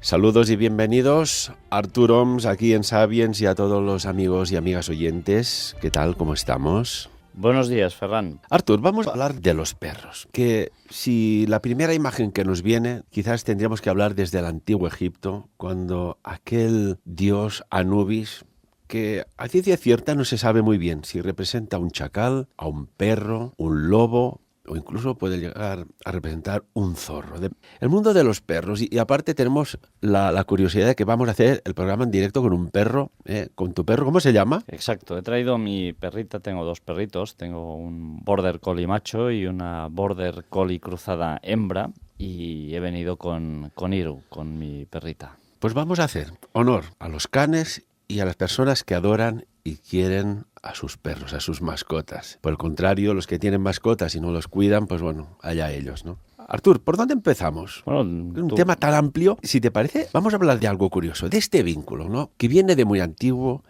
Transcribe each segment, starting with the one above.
Saludos y bienvenidos, Artur Oms, aquí en Sapiens, y a todos los amigos y amigas oyentes. ¿Qué tal? ¿Cómo estamos? Buenos días, Ferran. Artur, vamos a hablar de los perros, que si la primera imagen que nos viene, quizás tendríamos que hablar desde el antiguo Egipto, cuando aquel dios Anubis, que a ciencia cierta no se sabe muy bien si representa a un chacal, a un perro, un lobo, o incluso puede llegar a representar un zorro. El mundo de los perros, y aparte tenemos la curiosidad de que vamos a hacer el programa en directo con un perro, con tu perro. ¿Cómo se llama? Exacto, he traído mi perrita, tengo dos perritos, tengo un Border Collie macho y una Border Collie cruzada hembra, y he venido con Iru, con mi perrita. Pues vamos a hacer honor a los canes y a las personas que adoran y quieren a sus perros, a sus mascotas. Por el contrario, los que tienen mascotas y no los cuidan, pues bueno, allá ellos, ¿no? Artur, ¿por dónde empezamos? Bueno, Un tema tan amplio. Si te parece, vamos a hablar de algo curioso, de este vínculo, ¿no? Que viene de muy antiguo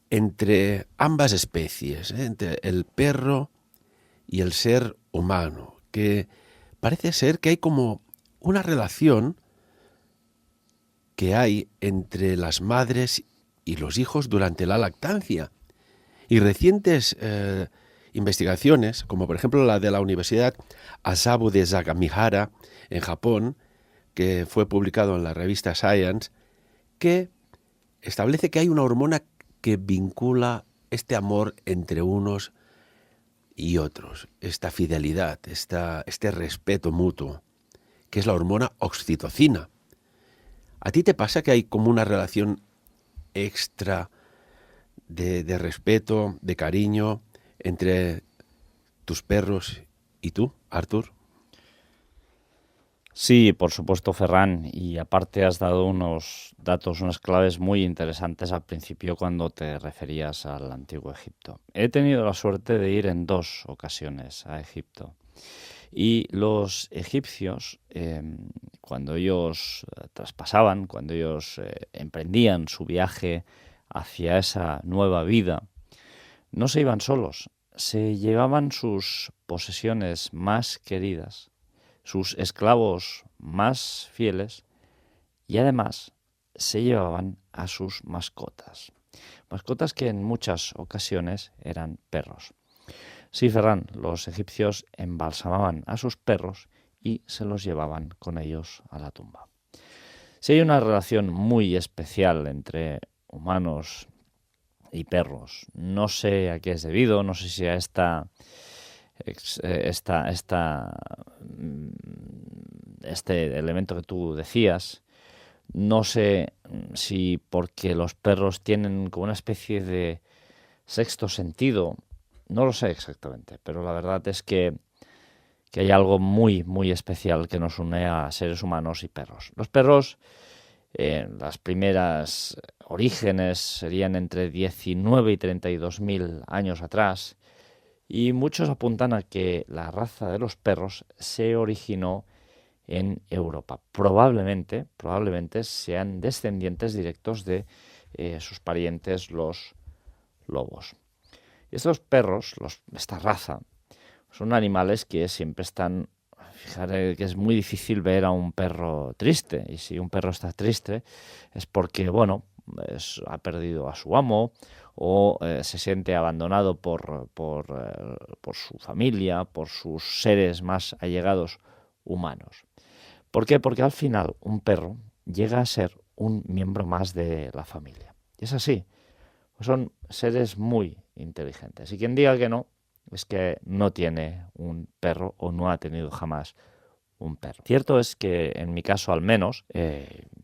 entre ambas especies, entre el perro y el ser humano, que parece ser que hay como una relación que hay entre las madres y los hijos durante la lactancia. Y recientes investigaciones, como por ejemplo la de la Universidad Asabu de Sagamihara en Japón, que fue publicado en la revista Science, que establece que hay una hormona que vincula este amor entre unos y otros, esta fidelidad, este respeto mutuo, que es la hormona oxitocina. ¿A ti te pasa que hay como una relación extra de respeto, de cariño entre tus perros y tú, Artur? Sí, por supuesto, Ferran, y aparte has dado unos datos, unas claves muy interesantes al principio cuando te referías al Antiguo Egipto. He tenido la suerte de ir en 2 ocasiones a Egipto. Y los egipcios, cuando ellos traspasaban, cuando ellos emprendían su viaje hacia esa nueva vida, no se iban solos, se llevaban sus posesiones más queridas, sus esclavos más fieles, y además se llevaban a sus mascotas. Mascotas que en muchas ocasiones eran perros. Sí, Ferran, los egipcios embalsamaban a sus perros y se los llevaban con ellos a la tumba. Sí, hay una relación muy especial entre humanos y perros. No sé a qué es debido, no sé si a este elemento que tú decías. No sé si porque los perros tienen como una especie de sexto sentido. No lo sé exactamente, pero la verdad es que hay algo muy, muy especial que nos une a seres humanos y perros. Los perros, las primeras orígenes serían entre 19 y 32.000 años atrás, y muchos apuntan a que la raza de los perros se originó en Europa. Probablemente sean descendientes directos de sus parientes los lobos. Y estos perros, esta raza, son animales que siempre están... Fijaré que es muy difícil ver a un perro triste, y si un perro está triste es porque, bueno, ha perdido a su amo o se siente abandonado por su familia, por sus seres más allegados humanos. ¿Por qué? Porque al final un perro llega a ser un miembro más de la familia. Y es así. Son seres muy inteligentes. Y quien diga que no, es que no tiene un perro o no ha tenido jamás un perro. Cierto es que en mi caso al menos,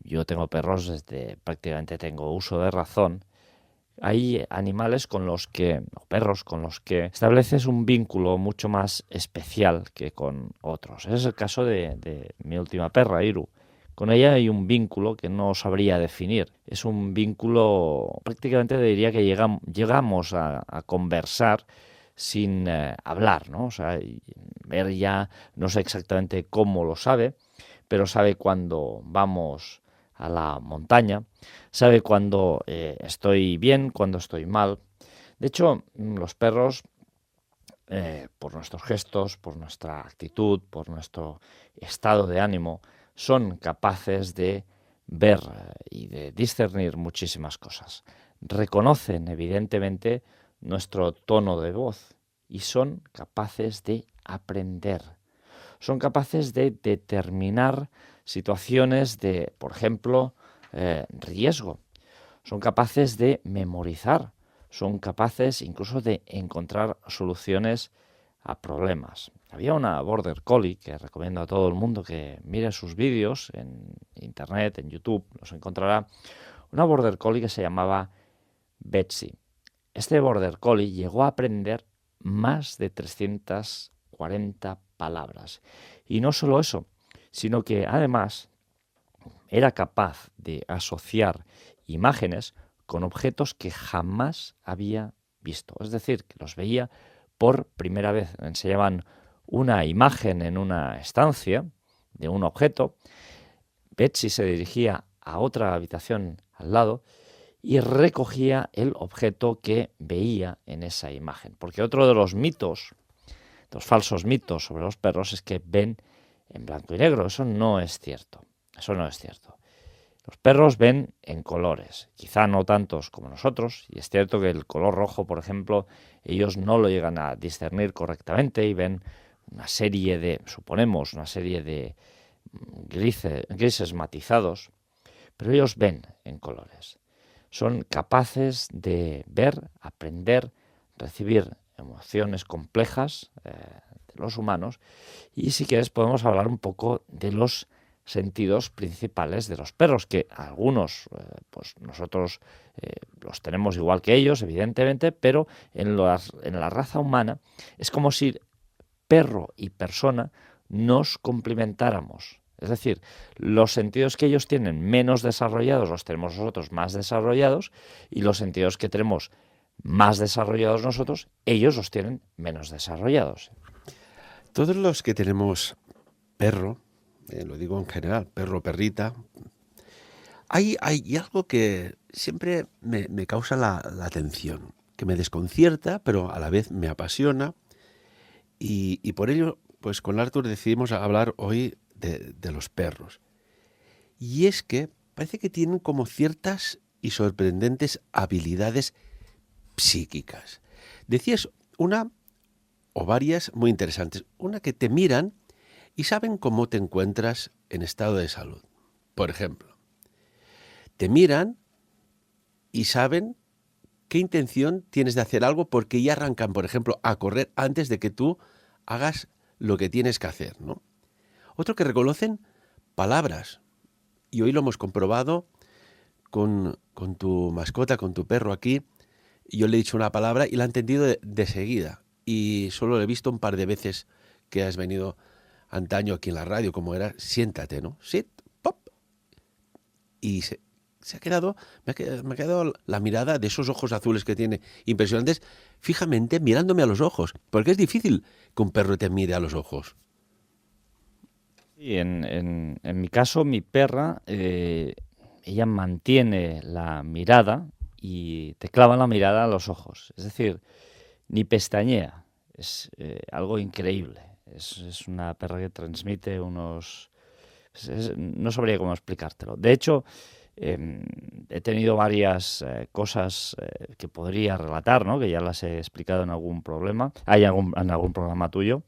yo tengo perros desde prácticamente tengo uso de razón. Hay animales con los que, o perros con los que estableces un vínculo mucho más especial que con otros. Ese es el caso de mi última perra, Iru. Con ella hay un vínculo que no sabría definir. Es un vínculo, prácticamente diría que llegamos a conversar sin hablar, ¿no? O sea, ver ya, no sé exactamente cómo lo sabe, pero sabe cuando vamos a la montaña, sabe cuando estoy bien, cuando estoy mal. De hecho, los perros, por nuestros gestos, por nuestra actitud, por nuestro estado de ánimo, son capaces de ver y de discernir muchísimas cosas. Reconocen evidentemente nuestro tono de voz y son capaces de aprender. Son capaces de determinar situaciones de, por ejemplo, riesgo. Son capaces de memorizar. Son capaces incluso de encontrar soluciones a problemas. Había una Border Collie que recomiendo a todo el mundo que mire sus vídeos en internet, en YouTube, los encontrará. Una Border Collie que se llamaba Betsy. Este Border Collie llegó a aprender más de 340 palabras. Y no solo eso, sino que además era capaz de asociar imágenes con objetos que jamás había visto. Es decir, que los veía por primera vez. Enseñaban una imagen en una estancia de un objeto. Betsy se dirigía a otra habitación al lado y recogía el objeto que veía en esa imagen. Porque otro de los mitos, los falsos mitos sobre los perros es que ven en blanco y negro. Eso no es cierto. Eso no es cierto. Los perros ven en colores, quizá no tantos como nosotros, y es cierto que el color rojo, por ejemplo, ellos no lo llegan a discernir correctamente y ven una serie de, suponemos, una serie de grises matizados, pero ellos ven en colores. Son capaces de ver, aprender, recibir emociones complejas de los humanos, y si quieres podemos hablar un poco de los sentidos principales de los perros, que algunos pues nosotros los tenemos igual que ellos, evidentemente, pero en la raza humana es como si perro y persona nos complementáramos. Es decir, los sentidos que ellos tienen menos desarrollados los tenemos nosotros más desarrollados, y los sentidos que tenemos más desarrollados nosotros, ellos los tienen menos desarrollados. Todos los que tenemos perro, lo digo en general, perro, perrita, hay algo que siempre me causa la atención, que me desconcierta, pero a la vez me apasiona, y por ello, pues con Arthur decidimos hablar hoy de los perros. Y es que parece que tienen como ciertas y sorprendentes habilidades psíquicas. Decías una o varias muy interesantes. Una, que te miran y saben cómo te encuentras en estado de salud. Por ejemplo, te miran y saben qué intención tienes de hacer algo, porque ya arrancan, por ejemplo, a correr antes de que tú hagas lo que tienes que hacer, ¿no? Otro, que reconocen palabras. Y hoy lo hemos comprobado con tu mascota, con tu perro aquí. Yo le he dicho una palabra y la ha entendido de seguida. Y solo lo he visto un par de veces que has venido antaño aquí en la radio, como era siéntate, ¿no? Sit, pop. Y se ha quedado, me ha quedado la mirada de esos ojos azules que tiene, impresionantes, fijamente mirándome a los ojos. Porque es difícil que un perro te mire a los ojos. Sí, en mi caso, mi perra, ella mantiene la mirada y te clava la mirada a los ojos. Es decir, ni pestañea. Es algo increíble. Es una perra que transmite unos... no sabría cómo explicártelo. De hecho, he tenido varias cosas que podría relatar, ¿no? Que ya las he explicado en algún problema, en algún programa tuyo.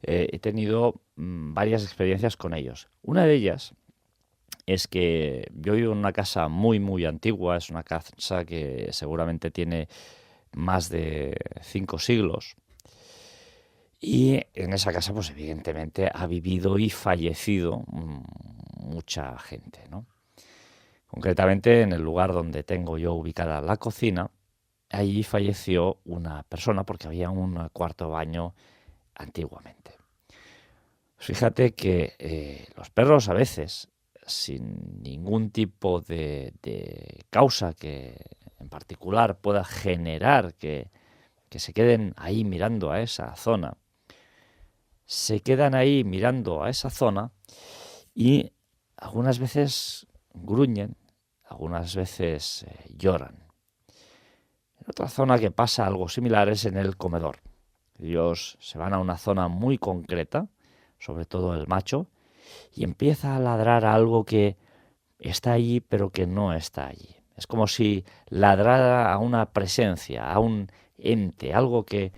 He tenido varias experiencias con ellos. Una de ellas es que yo vivo en una casa muy, muy antigua. Es una casa que seguramente tiene más de 5 siglos. Y en esa casa, pues evidentemente, ha vivido y fallecido mucha gente, ¿no? Concretamente, en el lugar donde tengo yo ubicada la cocina, allí falleció una persona porque había un cuarto baño antiguamente. Fíjate que los perros a veces, sin ningún tipo de causa que en particular pueda generar que se queden ahí mirando a esa zona, se quedan ahí mirando a esa zona y algunas veces gruñen, algunas veces lloran. En otra zona que pasa algo similar es en el comedor. Ellos se van a una zona muy concreta, sobre todo el macho, y empieza a ladrar algo que está allí pero que no está allí. Es como si ladrara a una presencia, a un ente, algo que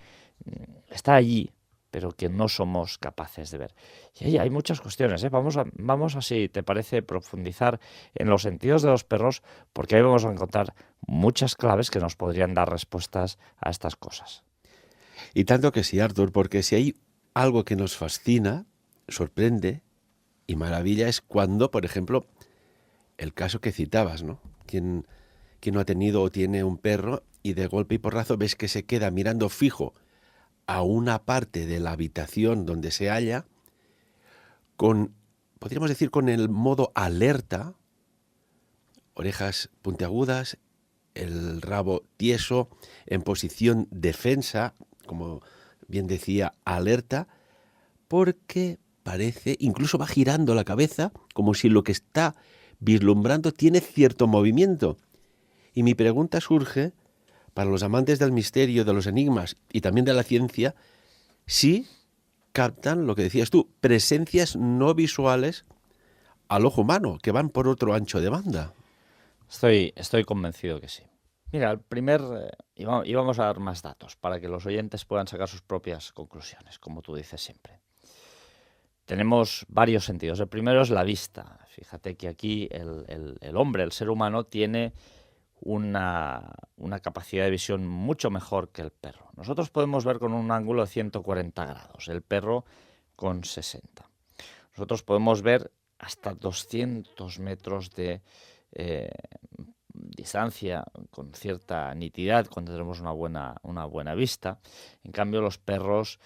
está allí pero que no somos capaces de ver. Y ahí hay muchas cuestiones, ¿eh? Vamos a, si te parece, profundizar en los sentidos de los perros, porque ahí vamos a encontrar muchas claves que nos podrían dar respuestas a estas cosas. Y tanto que sí, Arthur, porque si hay algo que nos fascina, sorprende y maravilla es cuando, por ejemplo, el caso que citabas, ¿no? Quien no ha tenido o tiene un perro y de golpe y porrazo ves que se queda mirando fijo a una parte de la habitación donde se halla con, podríamos decir, con el modo alerta, orejas puntiagudas, el rabo tieso, en posición defensa, como bien decía, alerta, porque parece, incluso va girando la cabeza, como si lo que está vislumbrando tiene cierto movimiento. Y mi pregunta surge, para los amantes del misterio, de los enigmas y también de la ciencia, si captan lo que decías tú, presencias no visuales al ojo humano, que van por otro ancho de banda. Estoy convencido que sí. Mira, y vamos a dar más datos para que los oyentes puedan sacar sus propias conclusiones, como tú dices siempre. Tenemos varios sentidos. El primero es la vista. Fíjate que aquí el hombre, el ser humano, tiene una capacidad de visión mucho mejor que el perro. Nosotros podemos ver con un ángulo de 140 grados, el perro con 60. Nosotros podemos ver hasta 200 metros de distancia con cierta nitidez cuando tenemos una buena vista. En cambio, los perros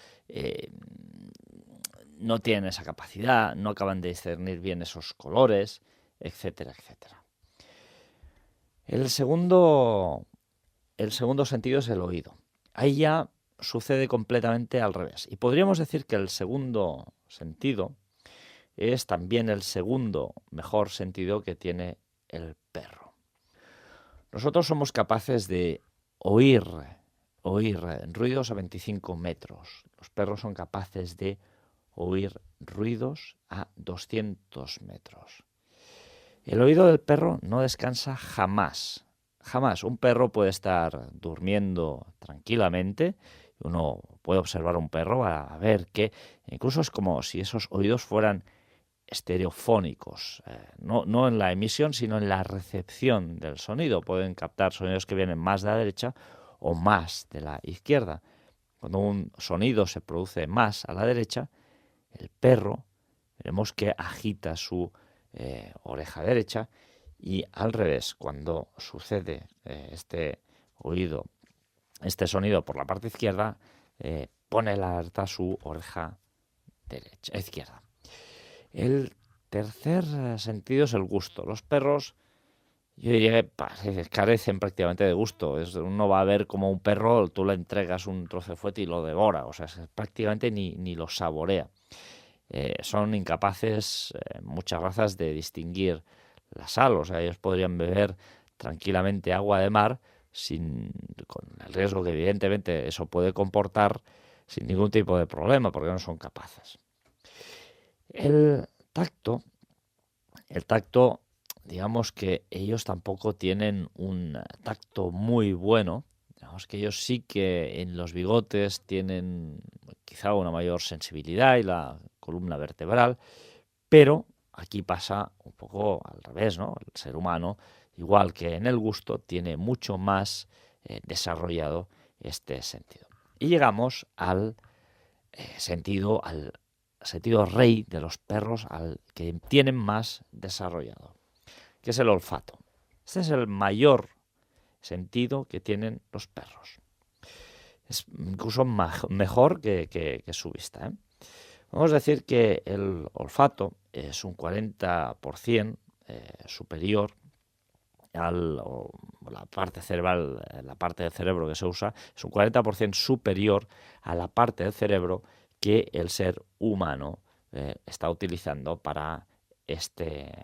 no tienen esa capacidad, no acaban de discernir bien esos colores, etcétera, etcétera. El segundo sentido es el oído. Ahí ya sucede completamente al revés. Y podríamos decir que el segundo sentido es también el segundo mejor sentido que tiene el perro. Nosotros somos capaces de oír ruidos a 25 metros. Los perros son capaces de oír ruidos a 200 metros. El oído del perro no descansa jamás. Jamás. Un perro puede estar durmiendo tranquilamente. Uno puede observar a un perro a ver que incluso es como si esos oídos fueran estereofónicos. No en la emisión, sino en la recepción del sonido. Pueden captar sonidos que vienen más de la derecha o más de la izquierda. Cuando un sonido se produce más a la derecha, el perro, veremos que agita su oreja derecha, y al revés, cuando sucede este sonido por la parte izquierda, pone la alerta su oreja izquierda. El tercer sentido es el gusto. Los perros, yo diría que carecen prácticamente de gusto. Uno va a ver como un perro, tú le entregas un trozo de fuete y lo devora, o sea, prácticamente ni lo saborea. Son incapaces muchas razas de distinguir la sal, o sea, ellos podrían beber tranquilamente agua de mar con el riesgo que evidentemente eso puede comportar sin ningún tipo de problema, porque no son capaces. El tacto, digamos que ellos tampoco tienen un tacto muy bueno. Digamos que ellos sí que en los bigotes tienen quizá una mayor sensibilidad y la columna vertebral, pero aquí pasa un poco al revés, ¿no? El ser humano, igual que en el gusto, tiene mucho más desarrollado este sentido. Y llegamos al sentido rey de los perros, al que tienen más desarrollado, que es el olfato. Este es el mayor sentido que tienen los perros. Es incluso mejor que su vista, ¿eh? Vamos a decir que el olfato es un 40% superior a la parte cerebral, la parte del cerebro que se usa, es un 40% superior a la parte del cerebro que el ser humano está utilizando para este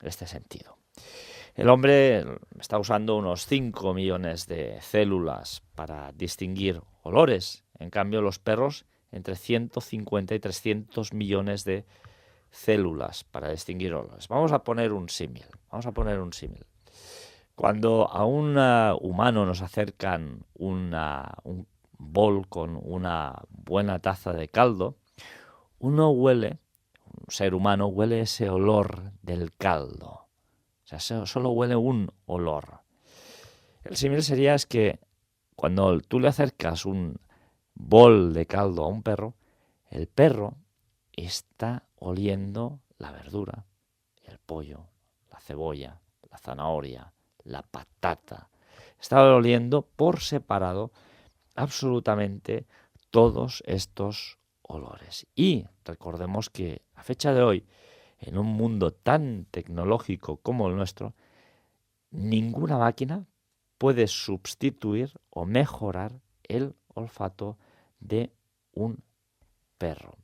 sentido. El hombre está usando unos 5 millones de células para distinguir olores. En cambio, los perros entre 150 y 300 millones de células para distinguir olores. Vamos a poner un símil. Cuando a un humano nos acercan un bol con una buena taza de caldo, un ser humano huele ese olor del caldo. O sea, solo huele un olor. El símil sería es que cuando tú le acercas un bol de caldo a un perro, el perro está oliendo la verdura, el pollo, la cebolla, la zanahoria, la patata. Está oliendo por separado absolutamente todos estos olores. Y recordemos que a fecha de hoy, en un mundo tan tecnológico como el nuestro, ninguna máquina puede sustituir o mejorar el olfato de un perro.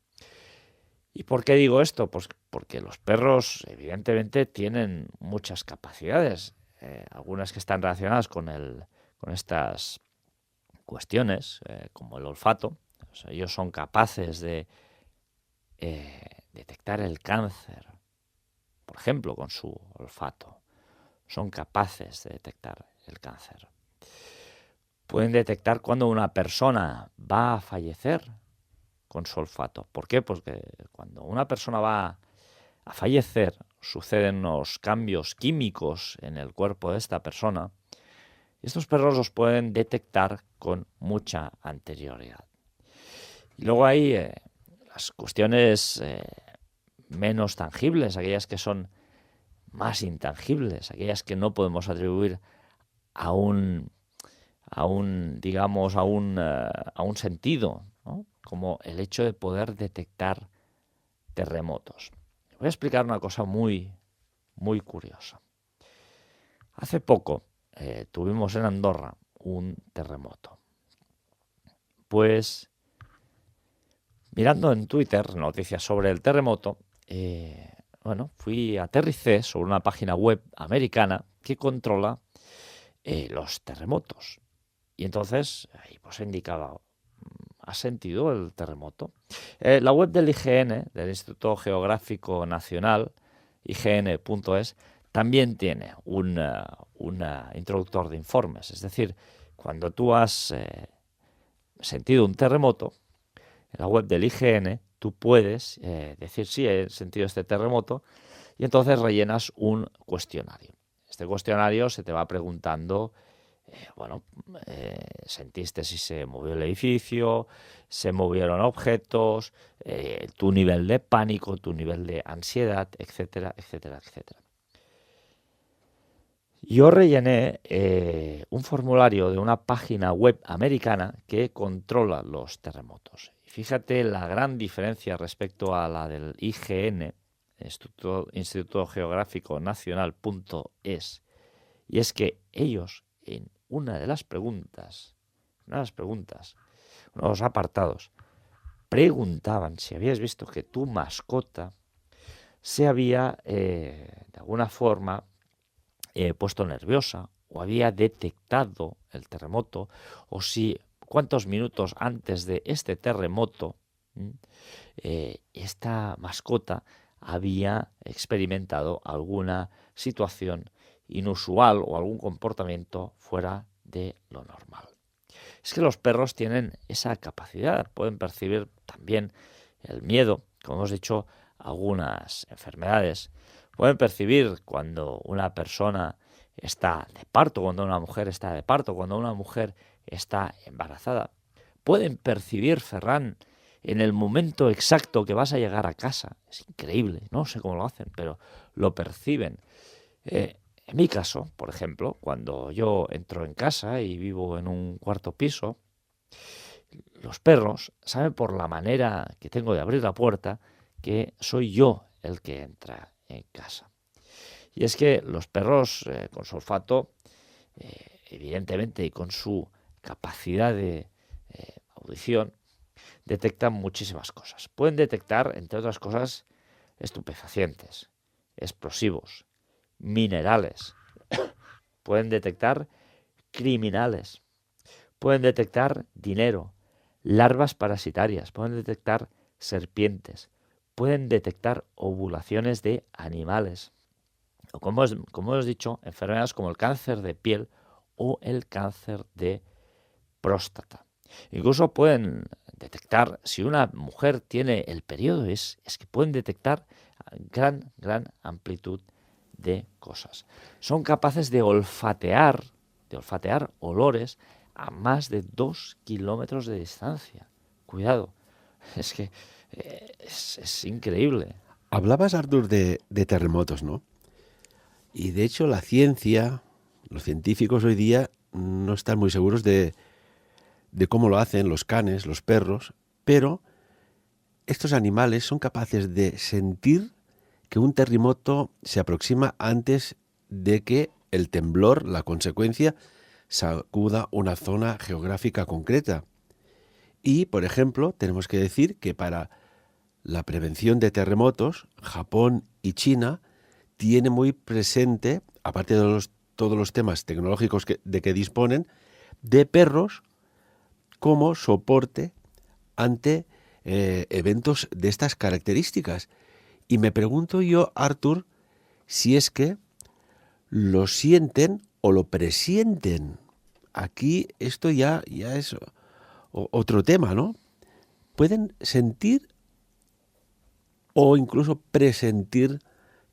¿Y por qué digo esto? Pues porque los perros evidentemente tienen muchas capacidades, algunas que están relacionadas con estas cuestiones, como el olfato. O sea, ellos son capaces de detectar el cáncer, por ejemplo, con su olfato. Son capaces de detectar el cáncer. Pueden detectar cuando una persona va a fallecer con su olfato. ¿Por qué? Porque cuando una persona va a fallecer suceden unos cambios químicos en el cuerpo de esta persona y estos perros los pueden detectar con mucha anterioridad. Y luego hay las cuestiones menos tangibles, aquellas que son más intangibles, aquellas que no podemos atribuir a un sentido, ¿no? Como el hecho de poder detectar terremotos. Voy a explicar una cosa muy, muy curiosa. Hace poco tuvimos en Andorra un terremoto. Pues mirando en Twitter noticias sobre el terremoto, aterricé sobre una página web americana que controla los terremotos. Y entonces ahí pues indicaba, ¿has sentido el terremoto? La web del IGN, del Instituto Geográfico Nacional, ign.es, también tiene un introductor de informes. Es decir, cuando tú has sentido un terremoto, en la web del IGN tú puedes decir sí, he sentido este terremoto, y entonces rellenas un cuestionario. Este cuestionario se te va preguntando, sentiste si se movió el edificio, se movieron objetos, tu nivel de pánico, tu nivel de ansiedad, etcétera, etcétera, etcétera. Yo rellené un formulario de una página web americana que controla los terremotos. Fíjate la gran diferencia respecto a la del IGN, Instituto Geográfico Nacional.es, y es que ellos en uno de los apartados, preguntaban si habías visto que tu mascota se había, de alguna forma, puesto nerviosa o había detectado el terremoto, o si cuántos minutos antes de este terremoto esta mascota había experimentado alguna situación inusual o algún comportamiento fuera de lo normal. Es que los perros tienen esa capacidad, pueden percibir también el miedo, como hemos dicho, algunas enfermedades. Pueden percibir cuando una persona está de parto, cuando una mujer está de parto, cuando una mujer está embarazada. Pueden percibir, Ferran, en el momento exacto que vas a llegar a casa. Es increíble, no sé cómo lo hacen, pero lo perciben. En mi caso, por ejemplo, cuando yo entro en casa y vivo en un cuarto piso, los perros saben por la manera que tengo de abrir la puerta que soy yo el que entra en casa. Y es que los perros, con su olfato, evidentemente, y con su capacidad de audición, detectan muchísimas cosas. Pueden detectar, entre otras cosas, estupefacientes, explosivos, minerales. Pueden detectar criminales. Pueden detectar dinero, larvas parasitarias. Pueden detectar serpientes. pueden detectar ovulaciones de animales. O como hemos dicho, enfermedades como el cáncer de piel o el cáncer de próstata. Incluso pueden detectar si una mujer tiene el periodo, es que pueden detectar gran amplitud de cosas. Son capaces de olfatear olores a más de 2 kilómetros de distancia. Cuidado, es que es increíble. Hablabas, Artur, de terremotos, ¿no? Y de hecho la ciencia, los científicos hoy día no están muy seguros de cómo lo hacen los canes, los perros, pero estos animales son capaces de sentir que un terremoto se aproxima antes de que el temblor, la consecuencia, sacuda una zona geográfica concreta. Y, por ejemplo, tenemos que decir que para la prevención de terremotos, Japón y China tienen muy presente, aparte de todos los temas tecnológicos de que disponen, de perros como soporte ante eventos de estas características. Y me pregunto yo, Artur, si es que lo sienten o lo presienten. Aquí esto ya es otro tema, ¿no? Pueden sentir o incluso presentir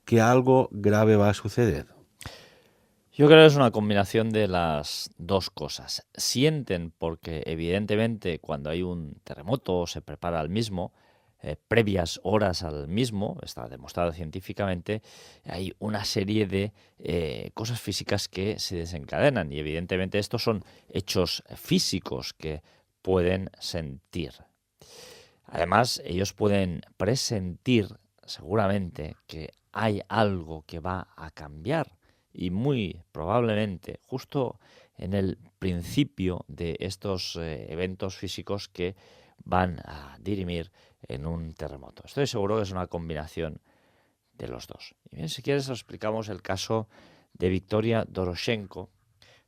que algo grave va a suceder. Yo creo que es una combinación de las dos cosas. Sienten porque evidentemente cuando hay un terremoto o se prepara al mismo, previas horas al mismo, está demostrado científicamente, hay una serie de cosas físicas que se desencadenan y evidentemente estos son hechos físicos que pueden sentir. Además, ellos pueden presentir seguramente que hay algo que va a cambiar y muy probablemente justo en el principio de estos eventos físicos que van a dirimir en un terremoto. Estoy seguro que es una combinación de los dos. Y bien, si quieres explicamos el caso de Victoria Doroshenko.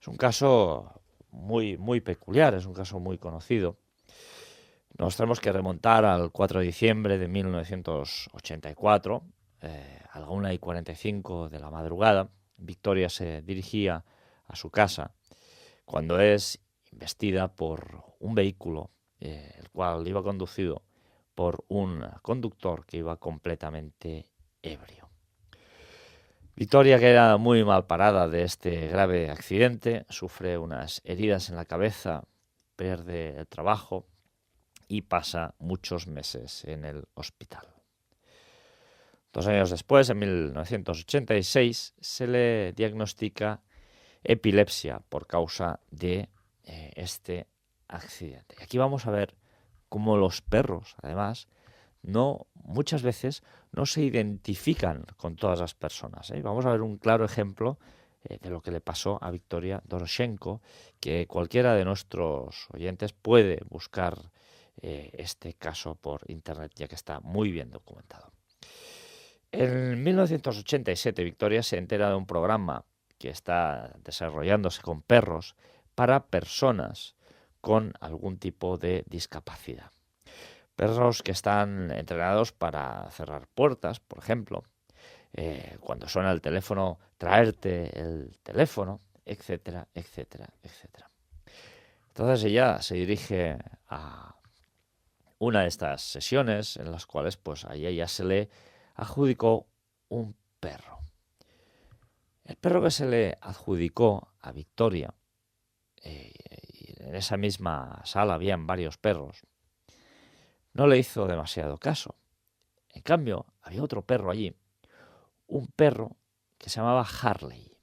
Es un caso muy peculiar, es un caso muy conocido. Nos tenemos que remontar al 4 de diciembre de 1984, a la 1:45 de la madrugada. Victoria se dirigía a su casa cuando es investida por un vehículo, el cual iba conducido por un conductor que iba completamente ebrio. Victoria queda muy mal parada de este grave accidente, sufre unas heridas en la cabeza, pierde el trabajo y pasa muchos meses en el hospital. 2 años después, en 1986, se le diagnostica epilepsia por causa de este accidente. Y aquí vamos a ver cómo los perros, además, muchas veces no se identifican con todas las personas. Vamos a ver un claro ejemplo de lo que le pasó a Victoria Doroshenko, que cualquiera de nuestros oyentes puede buscar este caso por internet, ya que está muy bien documentado. En 1987, Victoria se entera de un programa que está desarrollándose con perros para personas con algún tipo de discapacidad. Perros que están entrenados para cerrar puertas, por ejemplo, cuando suena el teléfono, traerte el teléfono, etcétera, etcétera, etcétera. Entonces ella se dirige a una de estas sesiones en las cuales pues a ella se le adjudicó un perro. El perro que se le adjudicó a Victoria, y en esa misma sala habían varios perros, no le hizo demasiado caso. En cambio, había otro perro allí, un perro que se llamaba Harley.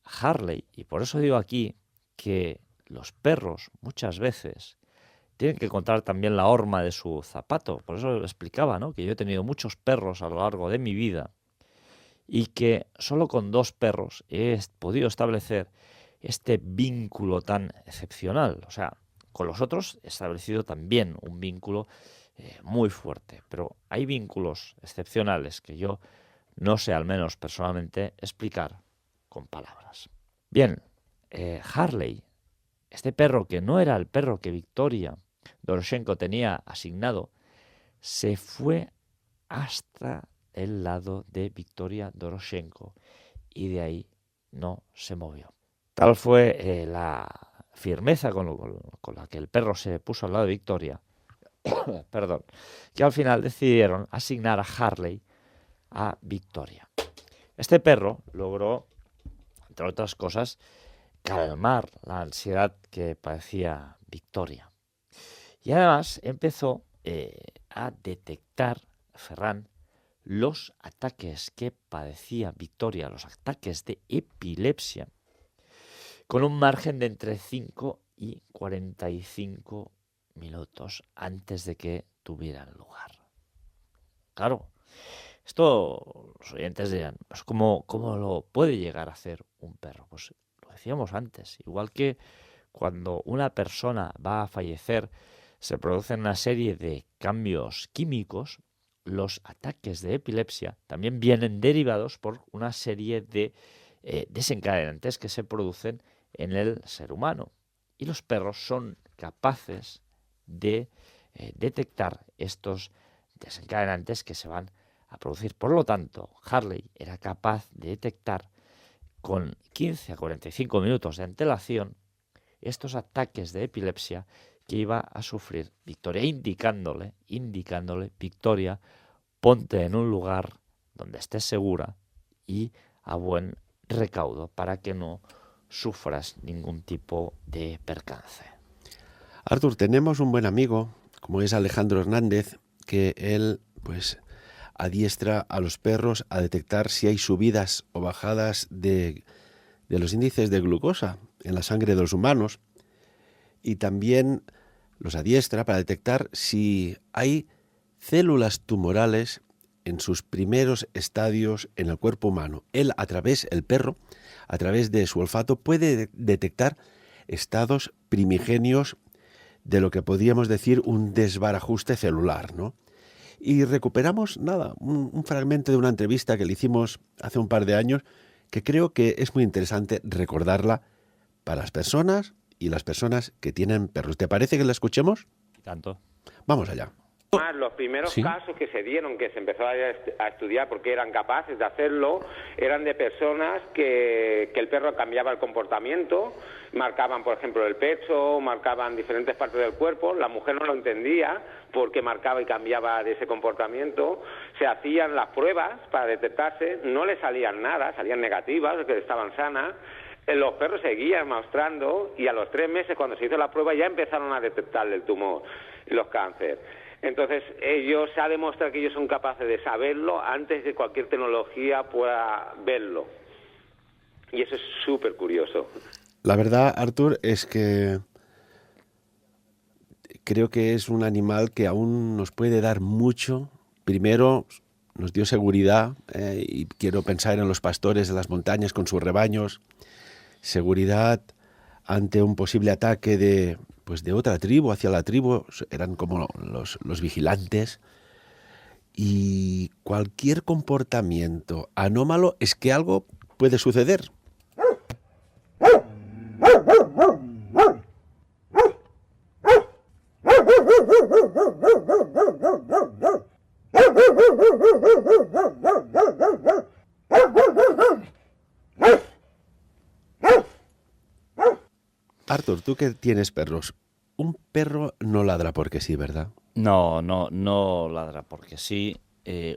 Harley, y por eso digo aquí que los perros muchas veces tienen que contar también la horma de su zapato. Por eso lo explicaba, ¿no? Que yo he tenido muchos perros a lo largo de mi vida y que solo con 2 perros he podido establecer este vínculo tan excepcional. O sea, con los otros he establecido también un vínculo muy fuerte, pero hay vínculos excepcionales que yo no sé, al menos personalmente, explicar con palabras. Bien, Harley, este perro que no era el perro que Victoria Doroshenko tenía asignado, se fue hasta el lado de Victoria Doroshenko y de ahí no se movió. Tal fue la firmeza con la que el perro se puso al lado de Victoria, perdón, que al final decidieron asignar a Harley a Victoria. Este perro logró, entre otras cosas, calmar la ansiedad que padecía Victoria. Y además empezó a detectar, Ferran, los ataques que padecía Victoria, los ataques de epilepsia, con un margen de entre 5 y 45 minutos antes de que tuvieran lugar. Claro, esto los oyentes dirán, pues ¿cómo lo puede llegar a hacer un perro? Pues lo decíamos antes, igual que cuando una persona va a fallecer, se producen una serie de cambios químicos, los ataques de epilepsia también vienen derivados por una serie de desencadenantes que se producen en el ser humano. Y los perros son capaces de detectar estos desencadenantes que se van a producir. Por lo tanto, Harley era capaz de detectar con 15 a 45 minutos de antelación estos ataques de epilepsia que iba a sufrir Victoria, indicándole, Victoria, ponte en un lugar donde estés segura y a buen recaudo para que no sufras ningún tipo de percance. Artur, tenemos un buen amigo, como es Alejandro Hernández, que él pues adiestra a los perros a detectar si hay subidas o bajadas de los índices de glucosa en la sangre de los humanos, y también los adiestra para detectar si hay células tumorales en sus primeros estadios en el cuerpo humano. Él, el perro, a través de su olfato, puede detectar estados primigenios de lo que podríamos decir un desbarajuste celular, ¿no? Y recuperamos, un fragmento de una entrevista que le hicimos hace un par de años, que creo que es muy interesante recordarla para las personas y las personas que tienen perros. ¿Te parece que la escuchemos? Tanto. Vamos allá. Los primeros ¿Sí? casos que se dieron, que se empezó a estudiar porque eran capaces de hacerlo, eran de personas que el perro cambiaba el comportamiento, marcaban, por ejemplo, el pecho, marcaban diferentes partes del cuerpo, la mujer no lo entendía porque marcaba y cambiaba de ese comportamiento, se hacían las pruebas para detectarse, no le salían nada, salían negativas, que estaban sanas. Los perros seguían mostrando y a los 3 meses, cuando se hizo la prueba, ya empezaron a detectarle el tumor, los cánceres. Entonces, se ha demostrado que ellos son capaces de saberlo antes de cualquier tecnología pueda verlo. Y eso es súper curioso. La verdad, Artur, es que creo que es un animal que aún nos puede dar mucho. Primero, nos dio seguridad, y quiero pensar en los pastores de las montañas con sus rebaños. Seguridad ante un posible ataque de otra tribu, hacia la tribu, eran como los vigilantes. Y cualquier comportamiento anómalo es que algo puede suceder. Artur, tú que tienes perros, un perro no ladra porque sí, ¿verdad? No ladra porque sí.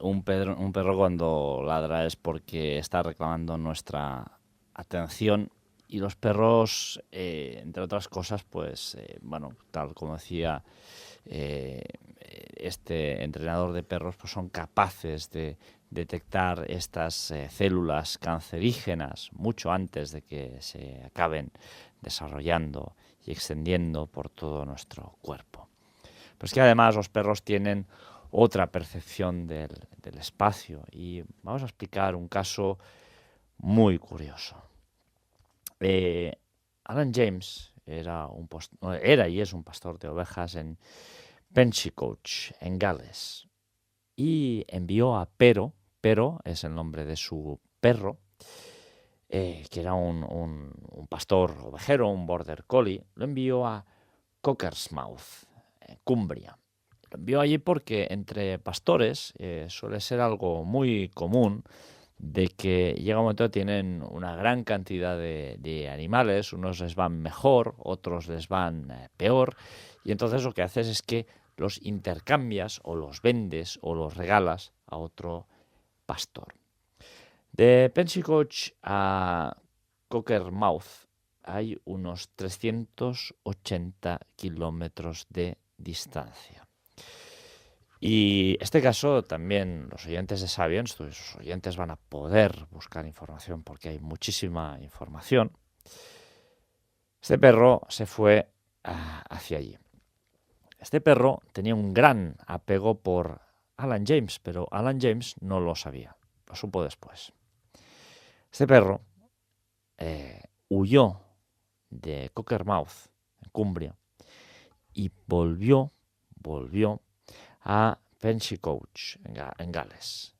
Un perro cuando ladra es porque está reclamando nuestra atención, y los perros, entre otras cosas, pues, tal como decía este entrenador de perros, pues son capaces de detectar estas células cancerígenas mucho antes de que se acaben desarrollando y extendiendo por todo nuestro cuerpo. Pero es que además los perros tienen otra percepción del espacio, y vamos a explicar un caso muy curioso. Alan James era y es un pastor de ovejas en Pentecost, en Gales, y envió a Pero es el nombre de su perro, que era un pastor ovejero, un border collie, lo envió a Cockersmouth, Cumbria. Lo envió allí porque entre pastores suele ser algo muy común de que llega un momento que tienen una gran cantidad de animales, unos les van mejor, otros les van peor, y entonces lo que haces es que los intercambias o los vendes o los regalas a otro pastor. De Pensacola a Cockermouth hay unos 380 kilómetros de distancia. Y este caso también los oyentes de Sapiens, sus oyentes van a poder buscar información porque hay muchísima información. Este perro se fue hacia allí. Este perro tenía un gran apego por Alan James, pero Alan James no lo sabía, lo supo después. Este perro huyó de Cockermouth, en Cumbria, y volvió a Pensacola, en Gales,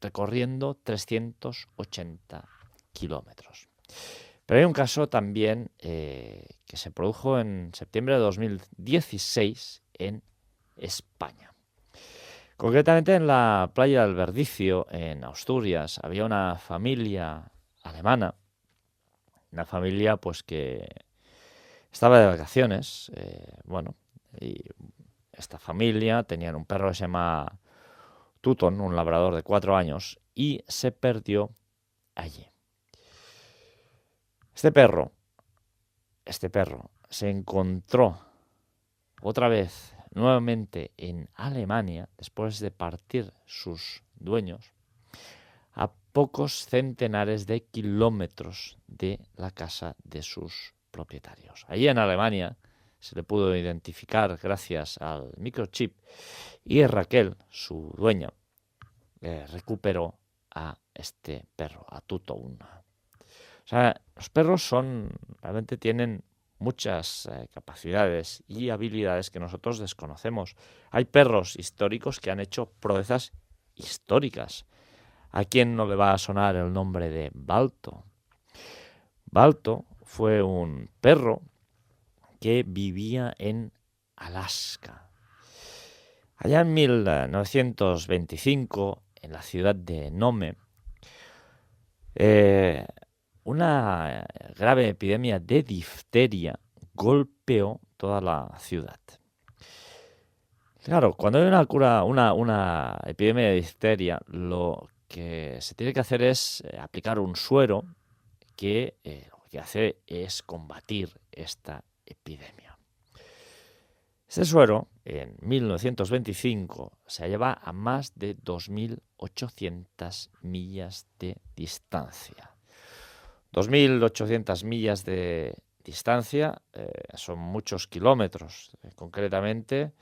recorriendo 380 kilómetros. Pero hay un caso también que se produjo en septiembre de 2016 en España. Concretamente en la playa del Verdicio, en Asturias, había una familia alemana, una familia pues que estaba de vacaciones, y esta familia tenían un perro que se llama Tuton, un labrador de 4 años, y se perdió allí. Este perro se encontró otra vez nuevamente en Alemania, después de partir sus dueños, a pocos centenares de kilómetros de la casa de sus propietarios. Allí en Alemania se le pudo identificar gracias al microchip y Raquel, su dueña, recuperó a este perro, a Tuton. O sea, los perros realmente tienen muchas capacidades y habilidades que nosotros desconocemos. Hay perros históricos que han hecho proezas históricas. ¿A quién no le va a sonar el nombre de Balto? Balto fue un perro que vivía en Alaska. Allá en 1925, en la ciudad de Nome, una grave epidemia de difteria golpeó toda la ciudad. Claro, cuando hay una epidemia de difteria, lo que se tiene que hacer es aplicar un suero que lo que hace es combatir esta epidemia. Este suero, en 1925, se hallaba a más de 2.800 millas de distancia. 2.800 millas de distancia son muchos kilómetros. Concretamente,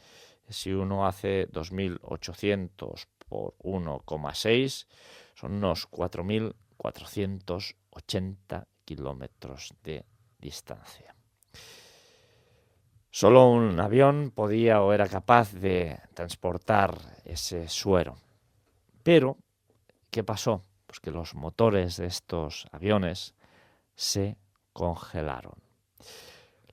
si uno hace 2.800 por 1,6, son unos 4.480 kilómetros de distancia. Solo un avión podía o era capaz de transportar ese suero. Pero, ¿qué pasó? Pues que los motores de estos aviones se congelaron.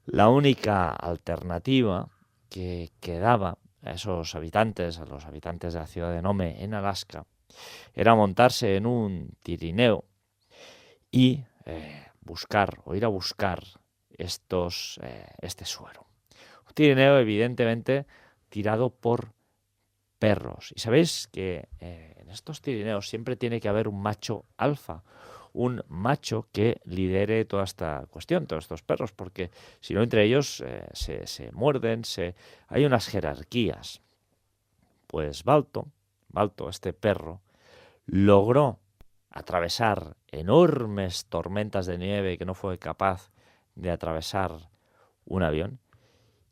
La única alternativa que quedaba a los habitantes de la ciudad de Nome, en Alaska, era montarse en un tirineo y ir a buscar este suero. Un tirineo evidentemente tirado por perros. Y sabéis que en estos tirineos siempre tiene que haber un macho alfa, un macho que lidere toda esta cuestión, todos estos perros, porque si no entre ellos se muerden, hay unas jerarquías. Pues Balto, este perro, logró atravesar enormes tormentas de nieve que no fue capaz de atravesar un avión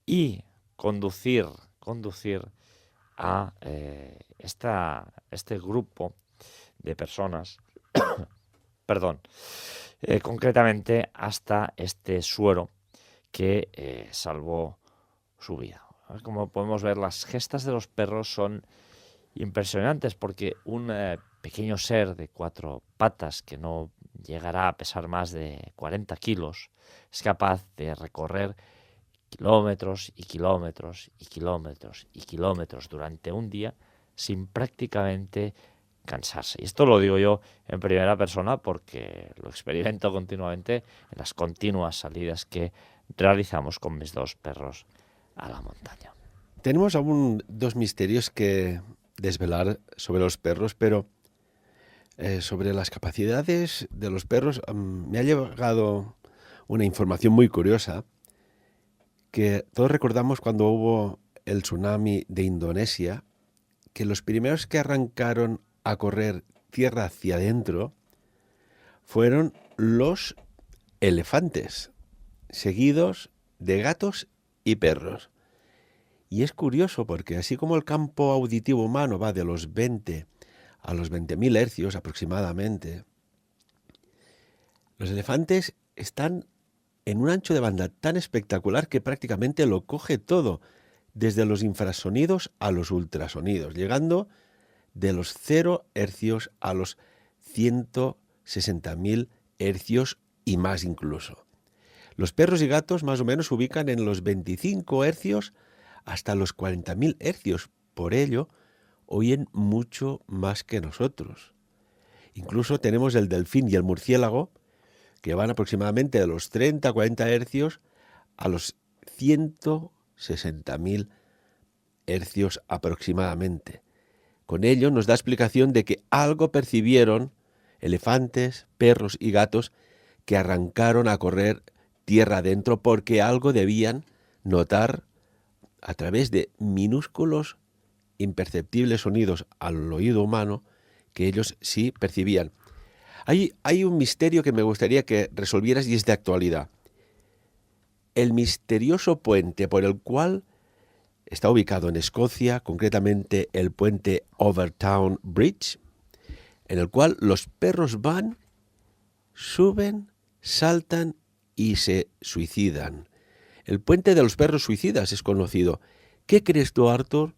y conducir a este grupo de personas, concretamente hasta este suero que salvó su vida. Como podemos ver, las gestas de los perros son impresionantes porque un pequeño ser de 4 patas que no llegará a pesar más de 40 kilos es capaz de recorrer kilómetros y kilómetros y kilómetros y kilómetros durante un día sin prácticamente cansarse. Y esto lo digo yo en primera persona porque lo experimento continuamente en las continuas salidas que realizamos con mis dos perros a la montaña. Tenemos aún dos misterios que desvelar sobre los perros, pero sobre las capacidades de los perros me ha llegado una información muy curiosa que todos recordamos cuando hubo el tsunami de Indonesia, que los primeros que arrancaron a correr tierra hacia adentro fueron los elefantes, seguidos de gatos y perros. Y es curioso porque así como el campo auditivo humano va de los 20 a los 20.000 hercios aproximadamente, los elefantes están en un ancho de banda tan espectacular que prácticamente lo coge todo, desde los infrasonidos a los ultrasonidos, llegando de los 0 hercios a los 160.000 hercios y más incluso. Los perros y gatos más o menos se ubican en los 25 hercios hasta los 40.000 hercios. Por ello, oyen mucho más que nosotros. Incluso tenemos el delfín y el murciélago, que van aproximadamente de los 30-40 hercios a los 160.000 hercios aproximadamente. Con ello nos da explicación de que algo percibieron elefantes, perros y gatos que arrancaron a correr tierra adentro porque algo debían notar a través de minúsculos, imperceptibles sonidos al oído humano que ellos sí percibían. Hay un misterio que me gustaría que resolvieras y es de actualidad. El misterioso puente por el cual está ubicado en Escocia, concretamente el puente Overtown Bridge, en el cual los perros van, suben, saltan y se suicidan. El puente de los perros suicidas es conocido. ¿Qué crees tú, Arthur,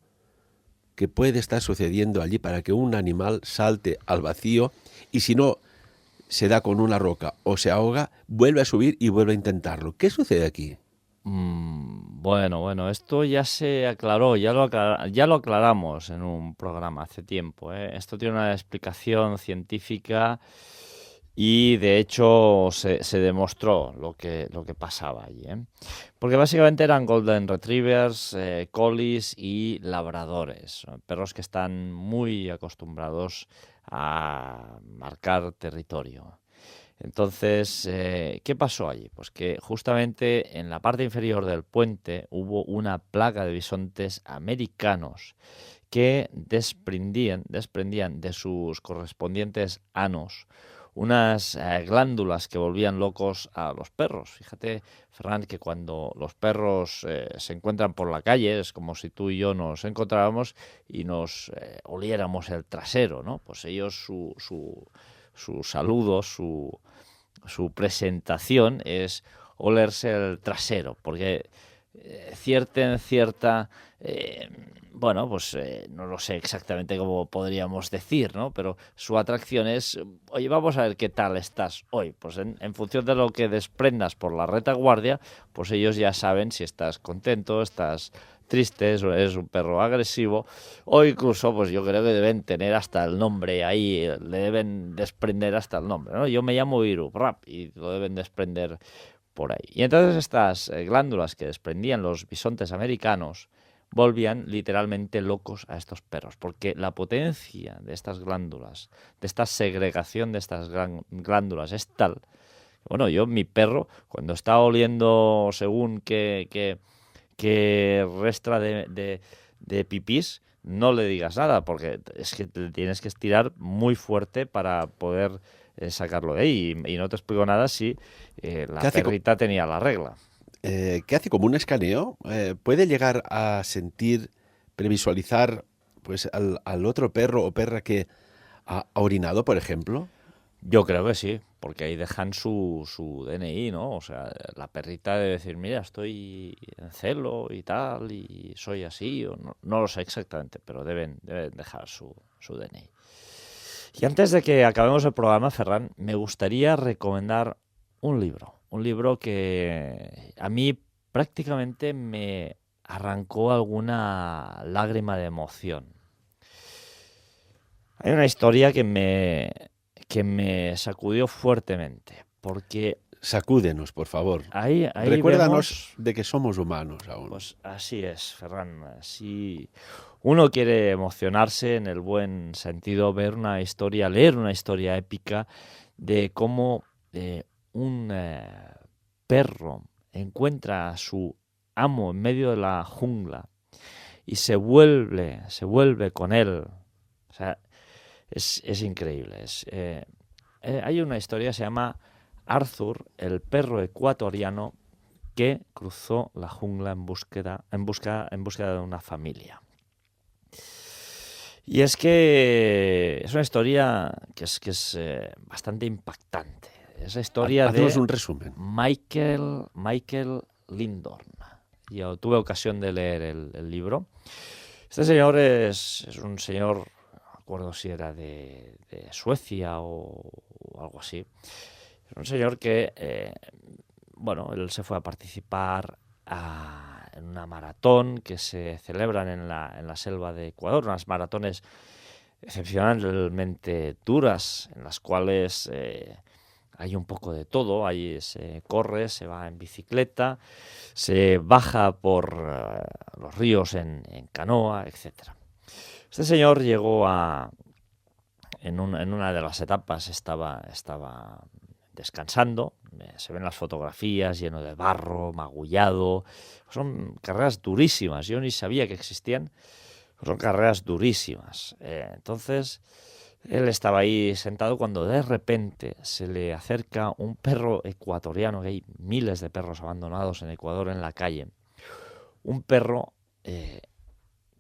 que puede estar sucediendo allí para que un animal salte al vacío y si no se da con una roca o se ahoga, vuelve a subir y vuelve a intentarlo? ¿Qué sucede aquí? Bueno, esto ya se aclaró, ya lo aclaramos en un programa hace tiempo, ¿eh? Esto tiene una explicación científica y de hecho se demostró lo que pasaba allí, ¿eh? Porque básicamente eran Golden Retrievers, Collies y Labradores, perros que están muy acostumbrados a marcar territorio. Entonces, ¿qué pasó allí? Pues que justamente en la parte inferior del puente hubo una plaga de bisontes americanos que desprendían de sus correspondientes anos unas glándulas que volvían locos a los perros. Fíjate, Ferran, que cuando los perros se encuentran por la calle, es como si tú y yo nos encontráramos y nos oliéramos el trasero, ¿no? Pues ellos su saludo, su presentación es olerse el trasero, porque no lo sé exactamente cómo podríamos decir, ¿no? Pero su atracción es, oye, vamos a ver qué tal estás hoy. Pues en función de lo que desprendas por la retaguardia, pues ellos ya saben si estás contento, estás triste, es un perro agresivo, o incluso, pues yo creo que deben tener hasta el nombre ahí, le deben desprender hasta el nombre, ¿no? Yo me llamo Iru, rap, y lo deben desprender por ahí. Y entonces estas glándulas que desprendían los bisontes americanos volvían literalmente locos a estos perros, porque la potencia de estas glándulas, de esta segregación de estas glándulas es tal, bueno, mi perro, cuando está oliendo según que resta de pipís, no le digas nada, porque es que te tienes que estirar muy fuerte para poder sacarlo de ahí. Y no te explico nada si la perrita tenía la regla. ¿Qué hace? ¿Como un escaneo? ¿Puede llegar a sentir, previsualizar pues al otro perro o perra que ha orinado, por ejemplo? Yo creo que sí, porque ahí dejan su DNI, ¿no? O sea, la perrita debe decir, mira, estoy en celo y tal, y soy así, o no lo sé exactamente, pero deben dejar su DNI. Y antes de que acabemos el programa, Ferran, me gustaría recomendar un libro que a mí prácticamente me arrancó alguna lágrima de emoción. Hay una historia que me sacudió fuertemente, porque Sacúdenos, por favor. ahí Recuérdanos vemos, de que somos humanos aún. pues así es, Ferran. Si uno quiere emocionarse en el buen sentido, leer una historia épica de cómo un perro encuentra a su amo en medio de la jungla y se vuelve con él. O sea, es increíble. Hay una historia que se llama Arthur, el perro ecuatoriano que cruzó la jungla en búsqueda de una familia. Y es que es una historia que es bastante impactante. Es la historia Haznos de un resumen. Michael Lindorn. Yo tuve ocasión de leer el libro. Este señor es un señor, no me acuerdo si era de Suecia o algo así. Es un señor que, él se fue a participar en una maratón que se celebran en la selva de Ecuador, unas maratones excepcionalmente duras, en las cuales hay un poco de todo. Ahí se corre, se va en bicicleta, se baja por los ríos en canoa, etcétera. Este señor llegó en una de las etapas, estaba descansando, se ven las fotografías, lleno de barro, magullado. Son carreras durísimas, yo ni sabía que existían, son carreras durísimas. Entonces, él estaba ahí sentado cuando de repente se le acerca un perro ecuatoriano, que hay miles de perros abandonados en Ecuador en la calle. Un perro que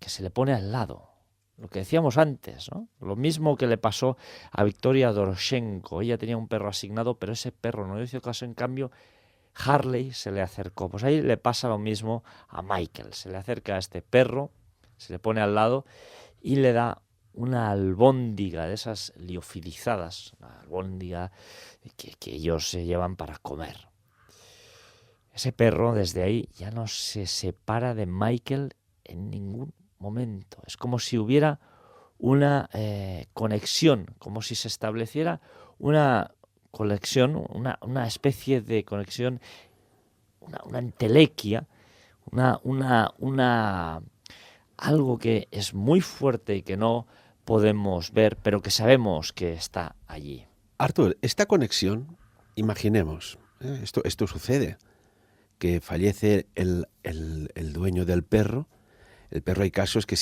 se le pone al lado. Lo que decíamos antes, ¿no? Lo mismo que le pasó a Victoria Doroshenko. Ella tenía un perro asignado, pero ese perro no le hizo caso. En cambio, Harley se le acercó. Pues ahí le pasa lo mismo a Michael. Se le acerca a este perro, se le pone al lado y le da una albóndiga de esas liofilizadas, una albóndiga que ellos se llevan para comer. Ese perro desde ahí ya no se separa de Michael en ningún momento. Es como si hubiera una conexión, como si se estableciera una conexión, una especie de conexión, una entelequia, algo que es muy fuerte y que no podemos ver, pero que sabemos que está allí. Arthur, esta conexión, imaginemos, esto sucede, que fallece el dueño del perro. El perro, hay casos que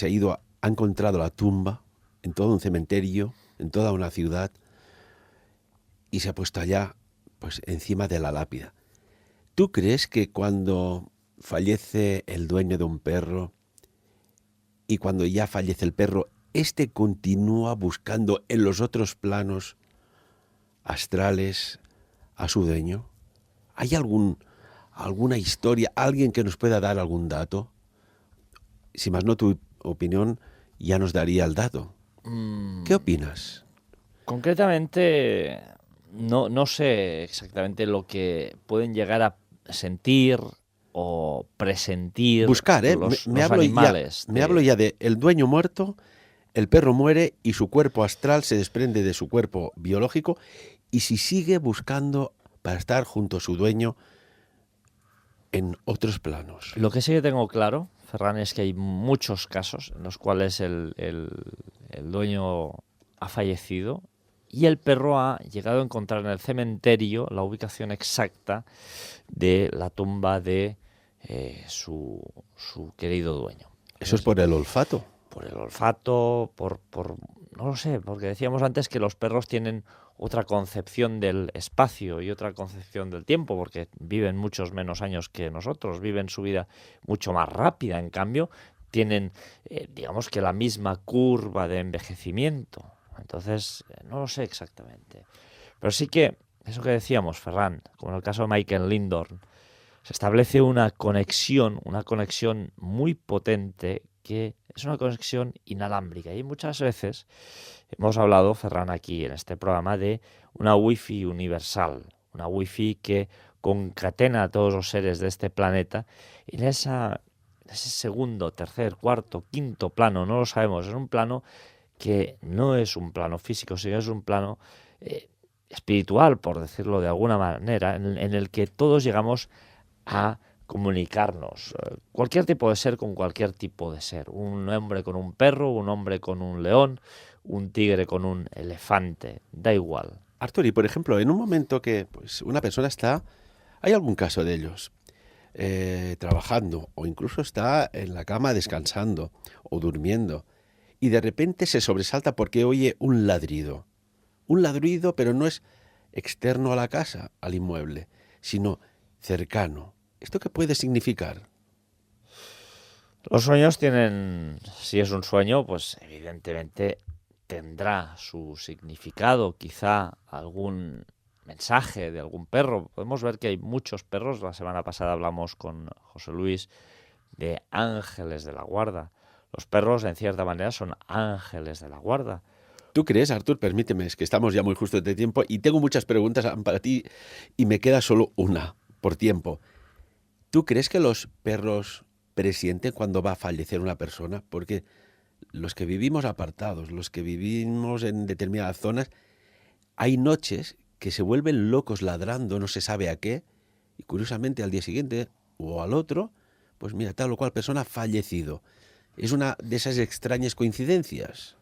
ha encontrado la tumba en todo un cementerio, en toda una ciudad, y se ha puesto allá, pues, encima de la lápida. ¿Tú crees que cuando fallece el dueño de un perro y cuando ya fallece el perro, continúa buscando en los otros planos astrales a su dueño? ¿Hay alguna historia, alguien que nos pueda dar algún dato? Si más no, tu opinión ya nos daría el dato. ¿Qué opinas? Concretamente, no sé exactamente lo que pueden llegar a sentir o presentir Buscar, los me animales. hablo ya de el dueño muerto, el perro muere y su cuerpo astral se desprende de su cuerpo biológico, y si sigue buscando para estar junto a su dueño en otros planos. Lo que sí que tengo claro, Ferran, es que hay muchos casos en los cuales el dueño ha fallecido y el perro ha llegado a encontrar en el cementerio la ubicación exacta de la tumba de su querido dueño. Eso es por el olfato. Por el olfato, no lo sé, porque decíamos antes que los perros tienen otra concepción del espacio y otra concepción del tiempo, porque viven muchos menos años que nosotros, viven su vida mucho más rápida. En cambio, tienen, digamos que la misma curva de envejecimiento. Entonces, no lo sé exactamente. Pero sí que, eso que decíamos, Ferran, como en el caso de Michael Lindorn, se establece una conexión muy potente, que es una conexión inalámbrica. Y muchas veces hemos hablado, Ferran, aquí en este programa, de una wifi universal, una wifi que concatena a todos los seres de este planeta, en ese segundo, tercer, cuarto, quinto plano, no lo sabemos, es un plano que no es un plano físico, sino es un plano espiritual, por decirlo de alguna manera, en el que todos llegamos a comunicarnos. Cualquier tipo de ser con cualquier tipo de ser. Un hombre con un perro, un hombre con un león, un tigre con un elefante, da igual. Artur, y por ejemplo, en un momento que pues, una persona está, hay algún caso de ellos, trabajando o incluso está en la cama descansando o durmiendo y de repente se sobresalta porque oye un ladrido. Un ladrido, pero no es externo a la casa, al inmueble, sino cercano. ¿Esto qué puede significar? Los sueños tienen, si es un sueño, pues evidentemente tendrá su significado, quizá algún mensaje de algún perro. Podemos ver que hay muchos perros. La semana pasada hablamos con José Luis de ángeles de la guarda. Los perros, en cierta manera, son ángeles de la guarda. ¿Tú crees, Artur? Permíteme, es que estamos ya muy justos de tiempo y tengo muchas preguntas para ti y me queda solo una por tiempo. ¿Tú crees que los perros presienten cuando va a fallecer una persona? Porque los que vivimos apartados, los que vivimos en determinadas zonas, hay noches que se vuelven locos ladrando, no se sabe a qué, y curiosamente al día siguiente o al otro, pues mira, tal o cual persona ha fallecido. Es una de esas extrañas coincidencias.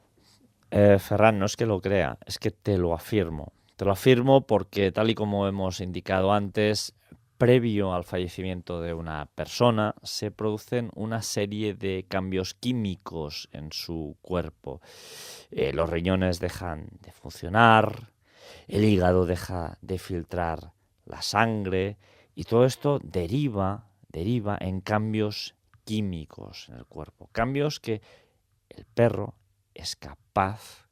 Ferran, no es que lo crea, es que te lo afirmo. Te lo afirmo porque, tal y como hemos indicado antes, previo al fallecimiento de una persona, se producen una serie de cambios químicos en su cuerpo. Los riñones dejan de funcionar, el hígado deja de filtrar la sangre y todo esto deriva en cambios químicos en el cuerpo. Cambios que el perro es capaz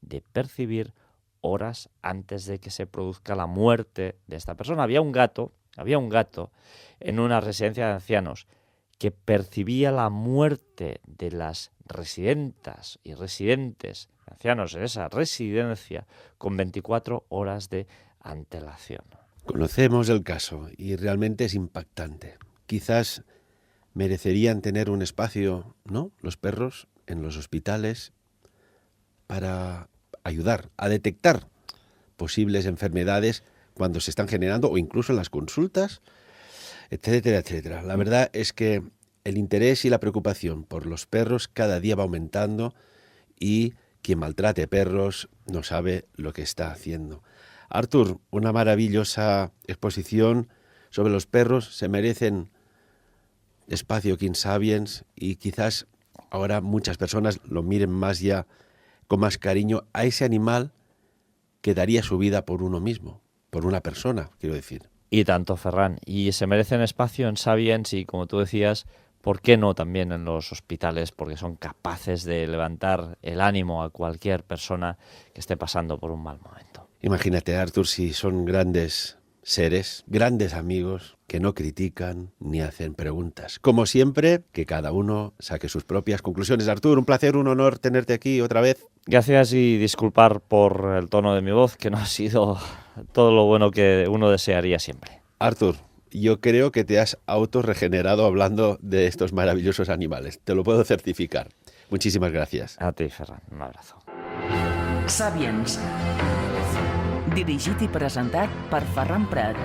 de percibir horas antes de que se produzca la muerte de esta persona. Había un gato en una residencia de ancianos que percibía la muerte de las residentas y residentes ancianos en esa residencia con 24 horas de antelación. Conocemos el caso y realmente es impactante. Quizás merecerían tener un espacio, ¿no?, los perros en los hospitales para ayudar a detectar posibles enfermedades cuando se están generando o incluso en las consultas, etcétera, etcétera. La verdad es que el interés y la preocupación por los perros cada día va aumentando y quien maltrate perros no sabe lo que está haciendo. Artur, una maravillosa exposición sobre los perros. Se merecen espacio King Sapiens y quizás ahora muchas personas lo miren más ya con más cariño a ese animal que daría su vida por uno mismo, por una persona, quiero decir. Y tanto, Ferran. Y se merecen espacio en Sapiens y, como tú decías, ¿por qué no también en los hospitales? Porque son capaces de levantar el ánimo a cualquier persona que esté pasando por un mal momento. Imagínate, Artur, si son grandes seres, grandes amigos, que no critican ni hacen preguntas. Como siempre, que cada uno saque sus propias conclusiones. Artur, un placer, un honor tenerte aquí otra vez. Gracias y disculpar por el tono de mi voz, que no ha sido todo lo bueno que uno desearía siempre. Artur, yo creo que te has autorregenerado hablando de estos maravillosos animales. Te lo puedo certificar. Muchísimas gracias. A ti, Ferran. Un abrazo. Sapiens. Dirigit i presentat per Ferran Prat.